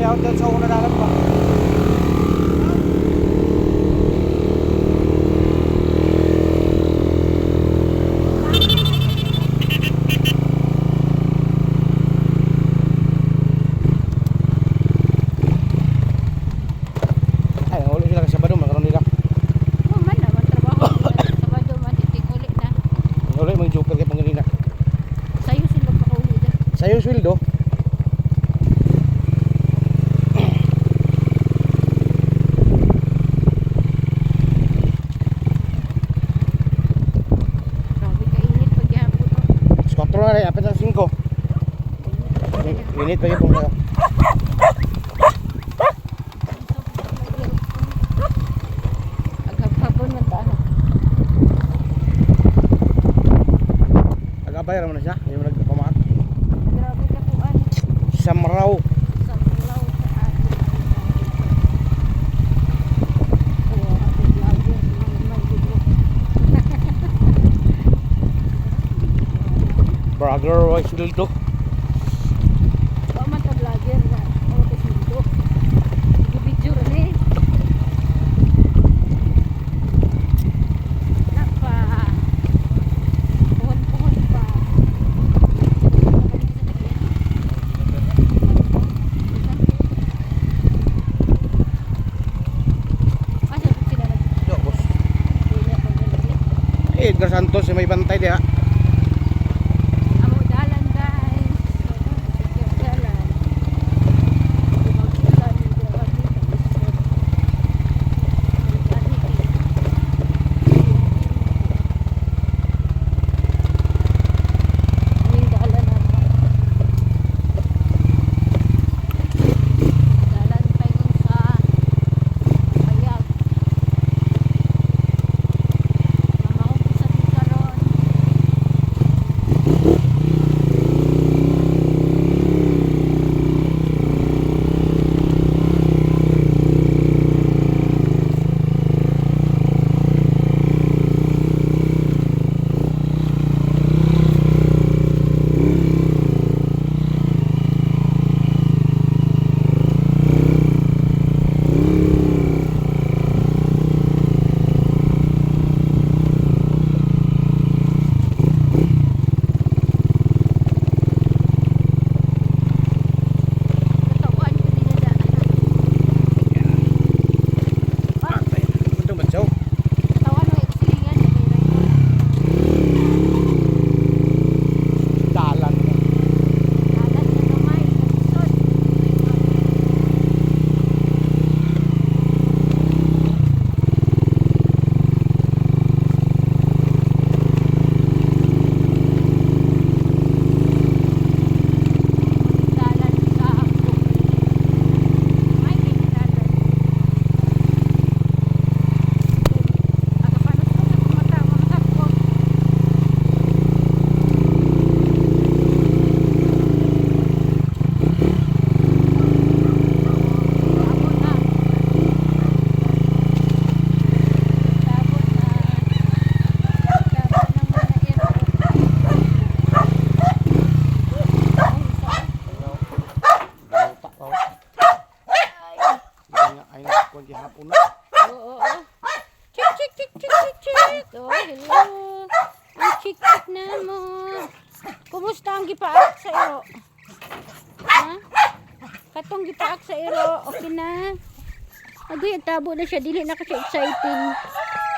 layout dyan sa una dagat pa. Ay, nanguli sila sa Sabado, magkaroon nila. Man naman trabaho nila sa Sabado, matiting uli na. Nanguli, mga joker kay pangalina. Sa'yo sila pakauli na. Sa'yo sweldo. Grabe kainit paghihapon to. 4 na rin, apit na 5. Init pa yun kung kayo. Aghapon man tayo. Agabay raman na siya, hindi mo nagpamaat. Grabe kakuan. Samraw. Sa mulaw sa atin. Oo, ating vlogger. Mga video. Brother, why sweldo? Wa man ta vlogger na. Oo, kasindo. Video rin eh. Napa. Puhon-puhon pa. Asa ba sila nag- Yo, boss. Pila pa nila? Edgar Santos, may bantay diha. Amo dalan guys. Secure dalan. Magdalan ni Dawati sa Bisod. Aming dalan na dalan paingon sa Payag. Mamahong sa karon. Katawan ko din nila. Ito ba siya? Katawan mo eksilingan sa kailan ko. Dalan. Dalan na gamay sa Bisod. Dalan sa may kinadalan. Agapanos ko sa kumata, mga ko. Tabon na. Tabon na. Tabon ng mga ito. Ang isa. Bauta raw. Ay na ko hapon na. Oo, oo. Chik, chik, chik, chik, chik, chik. Oh, hello. Ang chik, chik na mo. Kumusta ang gipaak sa iro? Ha? Katong gipaak sa iro, okay na? Agoy, tabo na siya. Dili na kasi exciting.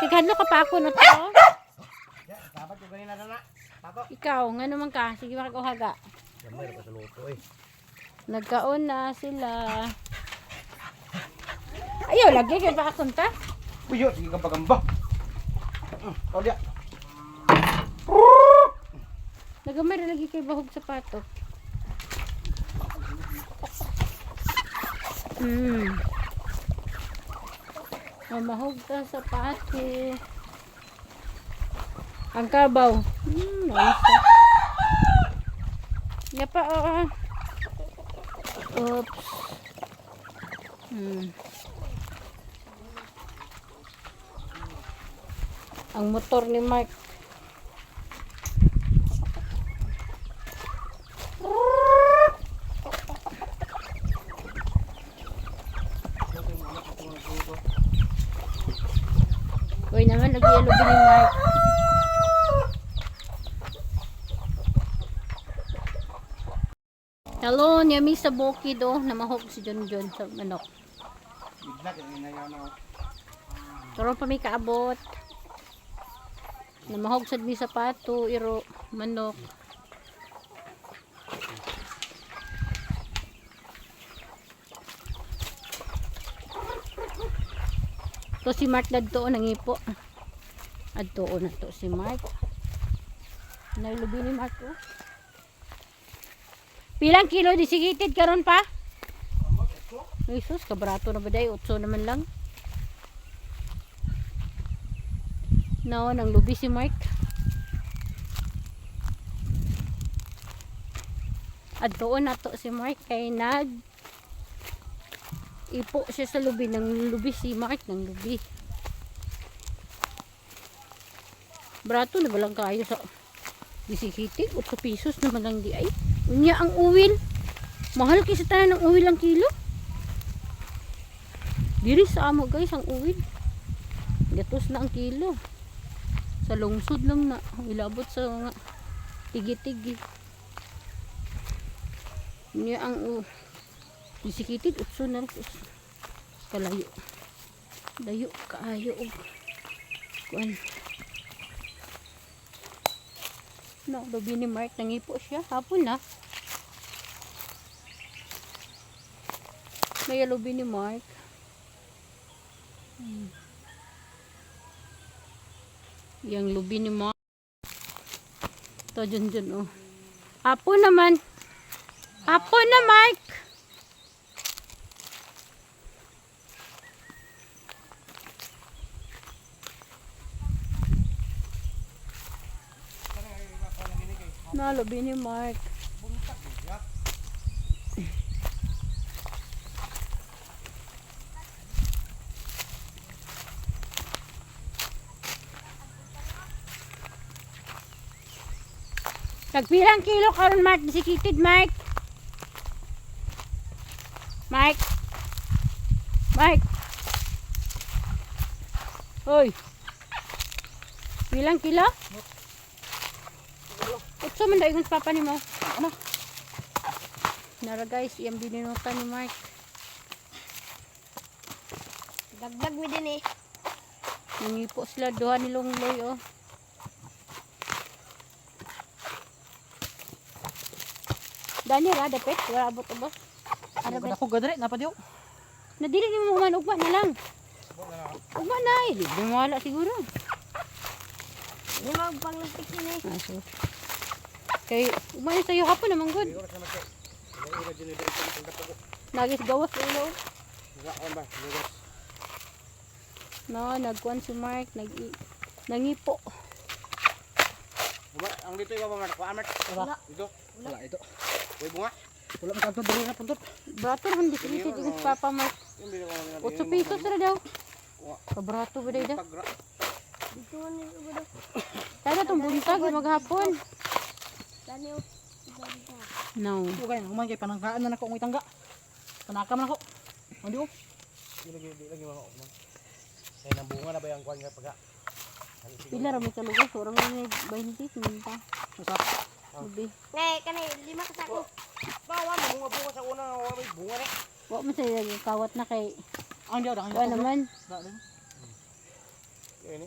Kikadlo ka pa ako na to. Dapat ko ganina na. Tato. Ikaw, nga naman ka. Sige, makakahaga. Gamay ra sa luto eh. Nagkaon na sila. Ayaw, lagi kayo pa akong ta. Uyo, sige ka pagamba. Kau dia. Nagamay na lagi kayo bahog sapato. Mamahog ta sapato. Ang kabaw. Nice. Yapa, oops. Ang motor ni Mark. Uy naman, nag-yellow din yung Mark. Hello, niyami sa bukid oh. Namahok si Junjun sa manok. Bigla kaya inayaw na. Karon pa may kaabot. Namahog sad mi sa pato, iro, manok. To si Mark dadto nangipo. Adto na to si Mark. Naglubi ni Mark oh. Pilang kilo disigitid karon pa? Jesus, kabrato na ba day? 8 naman lang. No, nang lubi si Mark. At doon na to si Mark kay ipo siya sa lubi. Nang lubi si Mark, nang lubi. Brato na ba lang kayo sa bisikiti? 8 pesos naman lang di ay. Unya ang uwil. Mahal kasi tayo ng uwil ang kilo. Diri sa amo guys ang uwil. Gatos na ang kilo. Sa lungsod lang na ilabot sa mga tigi-tigi. Niya ang bisikitid utso na kalayo. Dayo kaayo og kuan. No, lubi ni Mark nangipo siya hapon na. May lubi ni Mark. Yang lubi ni Mark. To Junjun oh. Apo naman. Apo na Mark. Na lubi ni Mark. Tagpilang kilo karon Mark disikitid Mark. Mike. Mike. Hoy. Bilang kilo? Utso man dayon sa papa nimo. Ano? Nara guys, iyang bininutan ni Mark. Dagdag mi din eh. Nangipo sila duha ni Longloy oh. Dani ra dapit, wala abot ba? Ano ba ako gadre napadiyo? Nadili ni mo man ugma na lang. Ugma na eh, di mo wala siguro. Di magpanglastik din eh. So. Kay ugma na sayo hapon naman good. Nagis gawas ulo. No, nagkuan si Mark, nangipo. Ang dito iba ba Mark? Amat. Dito. Wala ito. Uy bunga. Wala makagto diri na puntot. Brato naman bisikit yung papa Mark. 8 pesos na daw. Kabrato ba daw? Dito man ni ubo. Kaya itong buntag yung maghapon. Dani oh. No. Okay, naman kay panangkaan na nako ang itangga. Panaka man ako. Andi oh. Lagi mga man. Kaya nang bunga na ba yung kuan nga pagka? Pila ra may kalugas, ora may 20 minta. Usa. Lubi. Ngay kanay 5 ka sako. Bawa bunga sa una, may bunga ni. Wa mo say kawat na kay Ang diyo dang. wa naman.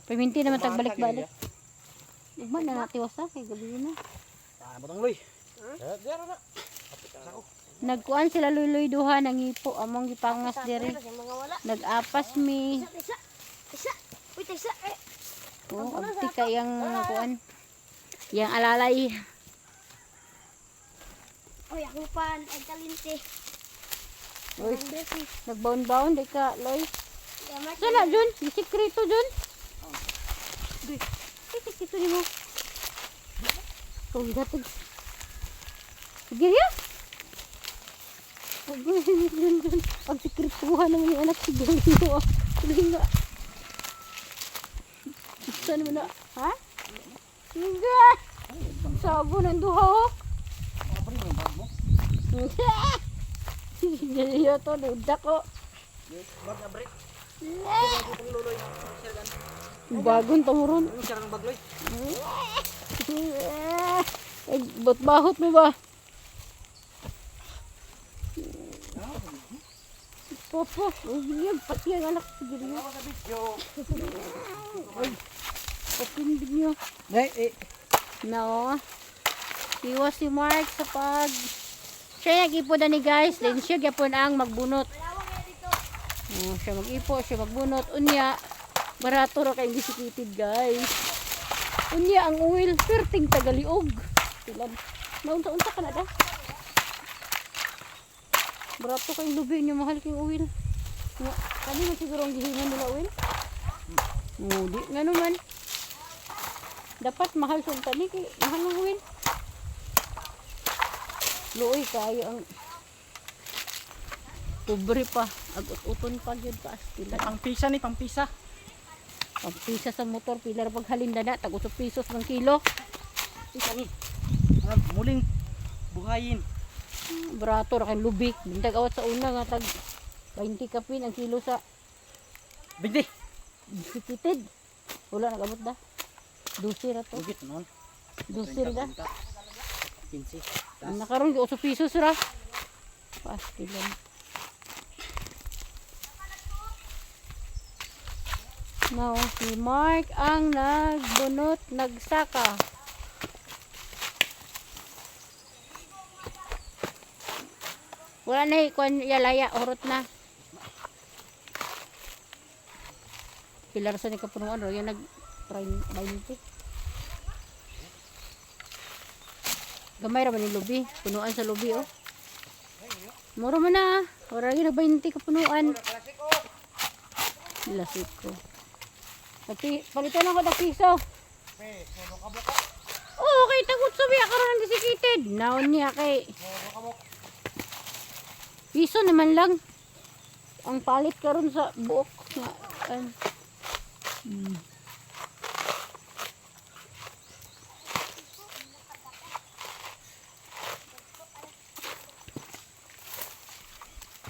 Paminti naman tagbalik-balik. Ugma na natiwasa kay gabi na. Ah, butang loy. Diara na. Nagkuan sila luloy duha nangipo among gipangas diri. Mga wala. Nag-apas mi. Isa. Isa. Uy, isa eh. Oh, abti kayang kuan. Yang alalay. Uy, ako pa ay kalinte. Uy, nagbaon-baon di ka, Loy. Yamat. Sana Jun, sikreto Jun. Di, sikreto ni mo. Kung gatid. Sige ya. Jun. Ang sikretuhan ng mga anak siguro mo. Sige nga. Saan mo na? Ha? Sige. Sabo ng duha oh. Sige to, duda ko. Bagong tamuron. Ano siya ng bagloy? Ay, bahot mo ba? Popo, yan, pati ang anak ko dito. Ako sa video. Patindig niyo. No. Iwas si Mark sa pag... Siya nag-ipo na ni guys. Then siya gyapon ang magbunot. Siya mag-ipo, siya magbunot. Unya, barato ra kayong gisikitid guys. Unya ang oil, perting tagaliog. Naunsa-unsa ka na da? Barato kayong lubi niyo, mahal kayong oil. Kani mo siguro ang gihingan nila oil? Di nga naman. Dapat mahal sa tani kay mahal ng oil. Luoy kayo ang pobre pa. Agot-uton pa yun pa. Pangpisa ni, pangpisa. Pagpisa sa motor, pilar paghalinda na, tag 8 pesos ng kilo. Pisa ni. Muling buhayin. Barato ra kay lubi. Bindag awat sa una nga tag 20 kapin ang kilo sa 20. sikitid. Wala nagabot da. 12 ra to. Bugit noon. 12 da. 15. Nakaroon 8 pesos ra. Pastilan. Now, si Mark ang nagbunot, nagsaka. Wala na ikon yalaya, urot na. Pilar sa ni kapunuan, ro yan nag-try 20. Gamay ra man yung lubi, punuan sa lubi oh. Mura man na, wala yun na 20 kapunuan. Lasiko. Pati, palitan ako ng piso. Oo, kay tagot sabi, akaroon ng disikitid. Naon niya kay. Piso naman lang. Ang palit karon sa buok.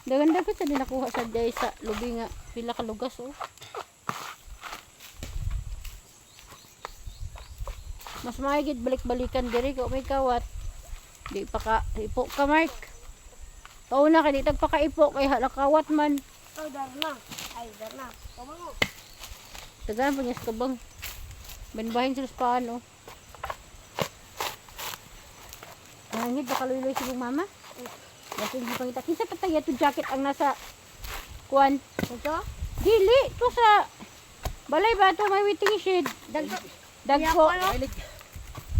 Dagan dapat sa dinakuha sa day sa lubi nga pila ka lugas oh. Mas maigid balik-balikan diri ko may kawat. Di pa ka ipo ka Mark. Pauna ka di tag pakaipo kay halakawat man. Oh, darna. Ay, darna. Kamango. Tagaan pa niya sa kabang. Banbahin sila sa paano. Nangit baka luloy si mama. Kasi hindi pangita. Kinsa patay ito jacket ang nasa kuwan. Ito? Dili. Ito sa balay ba ito may waiting shed. Dagko.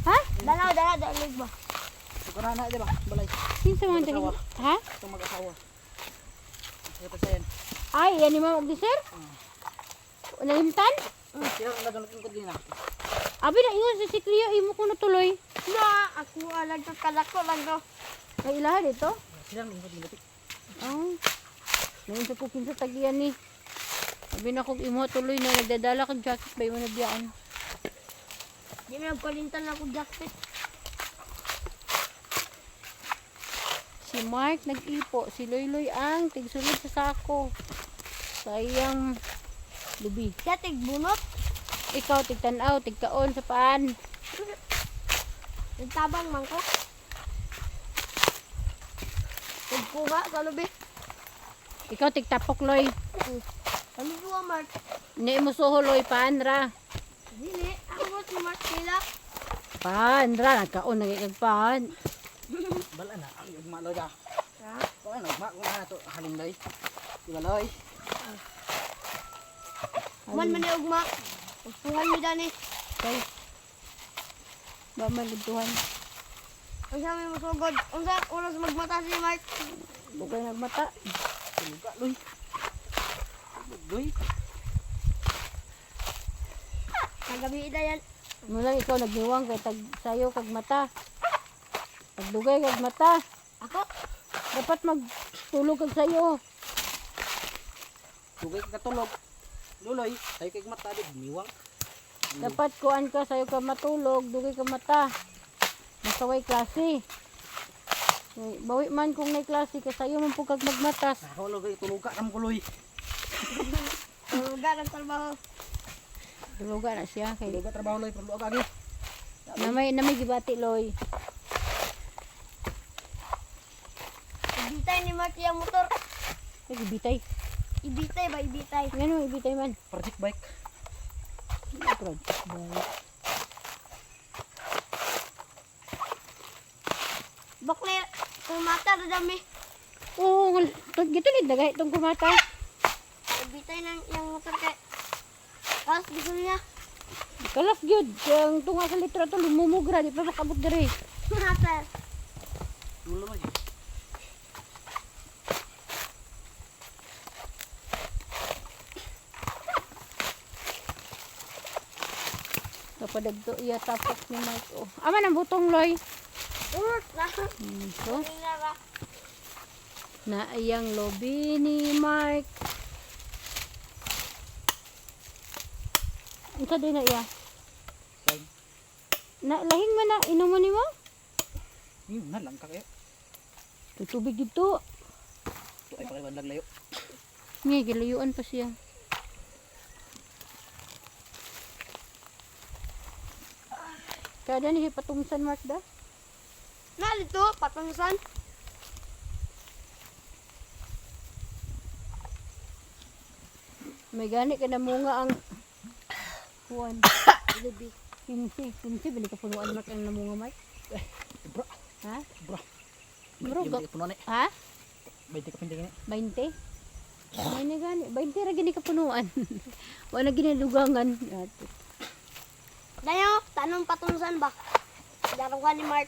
Ha? Dalag ba? Sukara na, di ba? Balay. Kinsa mga dali? Ha? Itong mag-asawa. Ito sa yan. Ay, yan yung mga mag-sir? Nalimtan? Sila ang naganotin ko din na. Abi na ingon si Cleo, imo ko natuloy. Na, ako alag sa kalako lang daw. May ilaha dito? Sila ang naganotin. Oh. Ngayon sa kukin sa tagiyan ni. Sabi na kong imo tuloy na nagdadala kang jacket ba imo nabiyaan. Di na nagpalintan ako jacket. Si Mark nag-ipo, si Loyloy ang tigsulod sa sako. Sayang lubi. Siya tigbunot. Ikaw tigtanaw, tigkaon sa paan. Nagtabang man ko. Nagkuha sa lubi. Ikaw tigtapok Loy. Ano ko, Mark? Hindi mo suho Loy, paan ra. Dili, ako si Mark sila. Paan ra, nagkaon nagkagpaan. Bala na, ang ugma loy ka. Ha? Bala na, ugma kung ano ito, halin loy. Diba loy? Man man yung ugma. Usuhan mo dani. Okay. Ba maluduhan. Ang siya may masugod. Ang sa oras magmata si Mark. Bukay nagmata. Tuluga loy. Loy. Nagabi ida yan. Mula ikaw nagniwang kay tag sayo kag mata. Pagdugay kag mata. Ako? Dapat magtulog kag sayo. Tugay ka katulog. Luloy, tayo kay mata di bumiwang. Dapat kuan ka sayo ka matulog, dugay ka mata. Masaway klase. Bawi man kung may klase ka sayo man po kag magmatas. Ako lugay tuluga kam kuloy. Tulugan ang trabaho. Tuluga na siya kay Luga trabaho loy, pero luga agi. namay gibati loy. Ibitay ni Mark yung motor. Kay gibitay. Ibitay ba ibitay? Ngano ibitay man. Project bike. Project boy. Bakle, kumata na dami. Oo, gito ni dagay itong kumata. Ibitay ng yung motor kay. Tapos gusto niya. Kalas gyud ang tunga sa litra to lumumugra di pa makabot diri. Kumata. Dulo mo. Kapadagto iya tapok ni Mike. Oh. Aman ang butong loy. Urot na. So, Nara. na iyang lobby ni Mike. Unsa din na iya? Fine. Na lahing man na inuman nimo? Na lang ka kayo. Tutubig dito. Ito ay pakibandag layo. Nga gilayuan pa siya. Kada ni patungsan Mark da. Na dito, patungsan. May gani ka na munga ang kuwan. Gabi. Kimsi, bili ka punuan Mark ang namunga Mark. Bro. Ha? Bro. Bro, Yung puno ni. Ha? 20 ka pindig ni. 20? Ay na gani. 20 ra gini ka punuan. Wala gini lugangan. Dayo, tanong patungsan ba? Darugan ni Mark.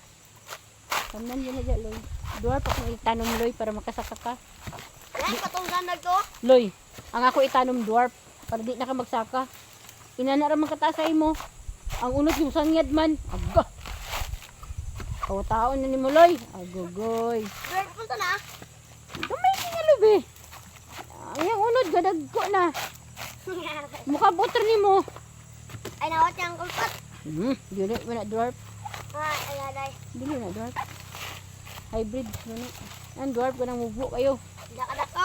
Tamnan yun na dyan, Loy. Duwar pa kung itanom, Loy, para makasaka ka. Yan, patungsan na to. Loy, ang ako itanom dwarf para di na ka magsaka. Inanara man kataasay mo. Ang unod yung sangyad man. Aga. Taon na ni mo, Loy. Agogoy. Direct punta na. Gamay ka nga, Loy. Ang yung unod, gadagko na. Mukha butter ni mo. Ay, nawat niyang kulpat. Dili mo na dwarf. Ay, aday. Dili na dwarf. Hybrid. Ano? Ang dwarf ko nang mubo kayo. Dala-kadako.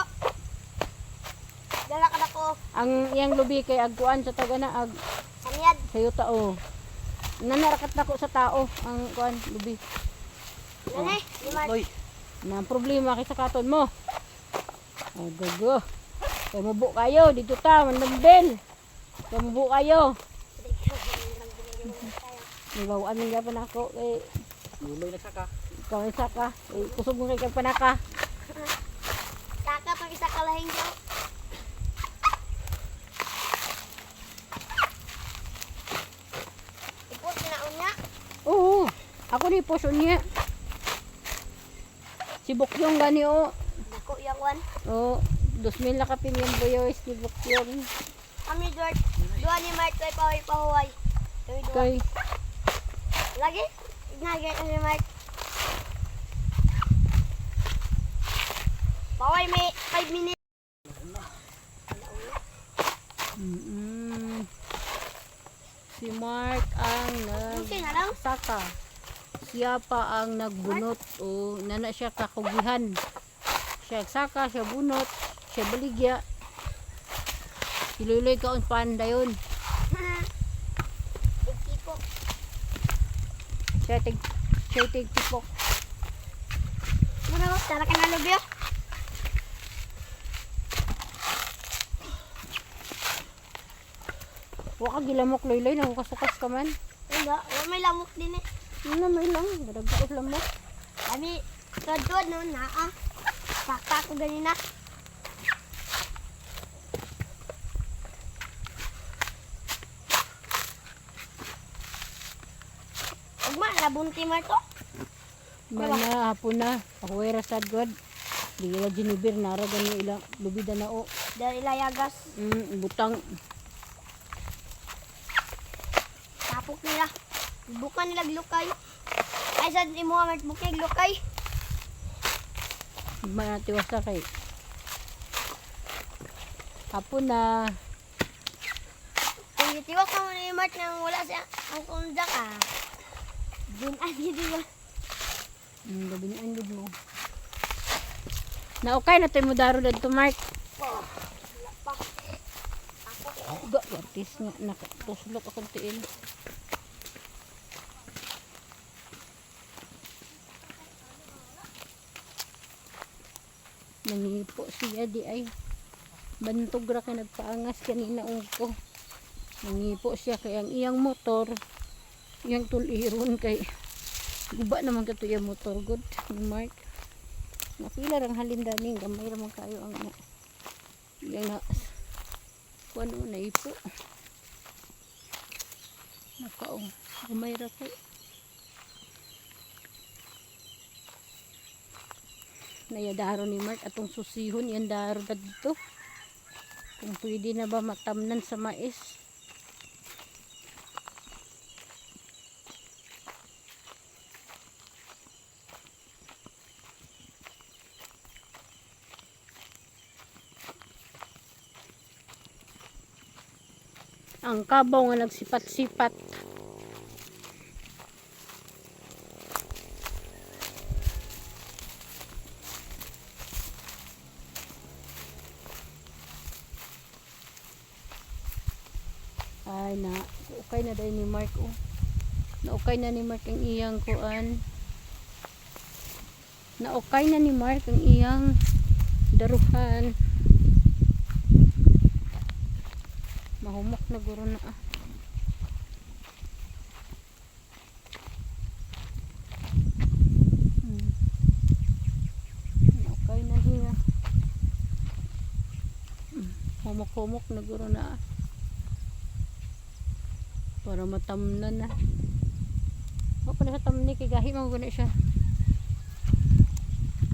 Dala-kadako. Ang iyang lubi kay agkuan sa taga na ag Samyad. sayo tao. Nanarakat na ko sa tao ang kuan lubi. Nani, ni Mark. Loy. Na problema kay sa katon mo. Agogo. Kay mubo kayo dito ta mandambel. Kay mubo kayo. Nibawaan min gyapon ako kay Duloy na saka. ikaw ang saka. Kay kusog mo kay panaka. Kaka pang isa kalahing ko. Ipot na niya. Oo. Ako ni poso niya. Si Bukyong gani o. Dako yung one. Oo. 2,000 na kapin yung boyoy si Bukyong. Kami George. Dua ni Mark kay pahuay-pahuay. Kami dua. Kay Lagi? Ignagay ni Mark. Pahuay may 5 minutes. Si Mark ang Okay na lang. nagsaka. Siya pa ang nagbunot o nana siya kakugihan. Siya saka, siya bunot, siya baligya. Iluloy ka on pandayon. Ikiko. Siya tig tipok. Muna ko, tara ka na lubyo. Wa ka gilamok loy-loy nang kasukas ka man. Wala, wala may lamok din eh. Ano may lang, dadagdag lamok. Kami, tuwad-tuwad no, naa. Pakta ko ganina. Ugma, nabunti mo ito. Mana hapon na. Ako ay rasad god. Di wala ginibir nara gani ilang lubida na o. Dari layagas. Butang. Tapok nila. Bukan nila glukay. Ay, sa di mo amat bukay glukay. Mana tiwasa kay. Hapon na. Kung itiwak ka mo ni Mark nang wala siya ang kunda ka. Dun ay di ba? Gabi ni ang mo. Na okay na tayo mo daro dito Mark. Oh, wala pa. Tis nga nakatuslok akong tiil. Nangipo siya di ay. Bantog ra kay nagpaangas kanina ko. Nangipo siya kay ang iyang motor, iyang tuliron kay guba naman kato iyang motor good ni Mark. Napila rang halindaning gamay ra man kayo ang iyang na kuno na ipo. Nakaong gamay ra kay nayadaro ni Mark atong susihon yan daro dito. Kung pwede na ba matamnan sa mais. Ang kabaw nga nagsipat-sipat. Ay na, okay na dahil ni Mark oh. Na-okay na ni Mark ang iyang kuan. Na-okay na ni Mark ang iyang daruhan. Mahumok na guro na ah. Okay na niya. Humok-humok na guro na ah. Para matamnan na. O pa na sa tamni kay gahi mo guna siya.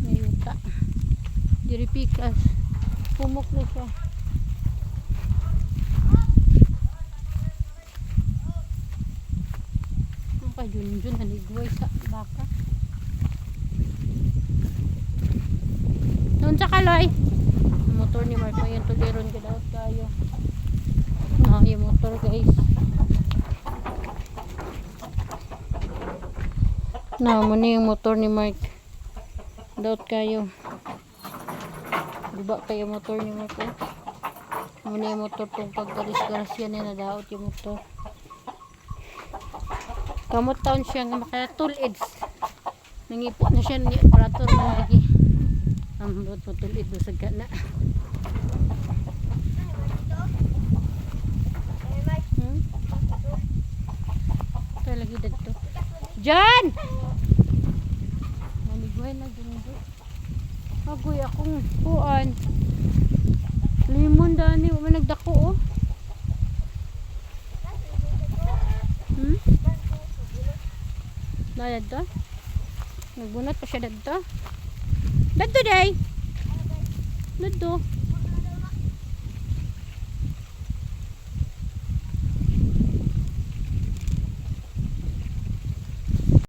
Ngayuta. Diri pikas. Humok na siya. Junjun haligway sa baka. Noon sa kaloy. Motor ni Mark yung tuliron ka daw kayo. No, yung motor guys. No, muna yung motor ni Mark. Daot kayo. Diba kayo motor ni Mark eh? Muna yung motor tong paggalis-garas yan na daot yung motor. Kamot taon siya nga makatulid. Nangipo na siya ng operator na lagi. Ambot po tulid busag ka na. Ito lagi dito. John! Naligway na dito. Agoy akong puan. Limon dani. Wala nagdako oh. Dadto? Nagbunot pa siya dadto? Dadto day? Dadto?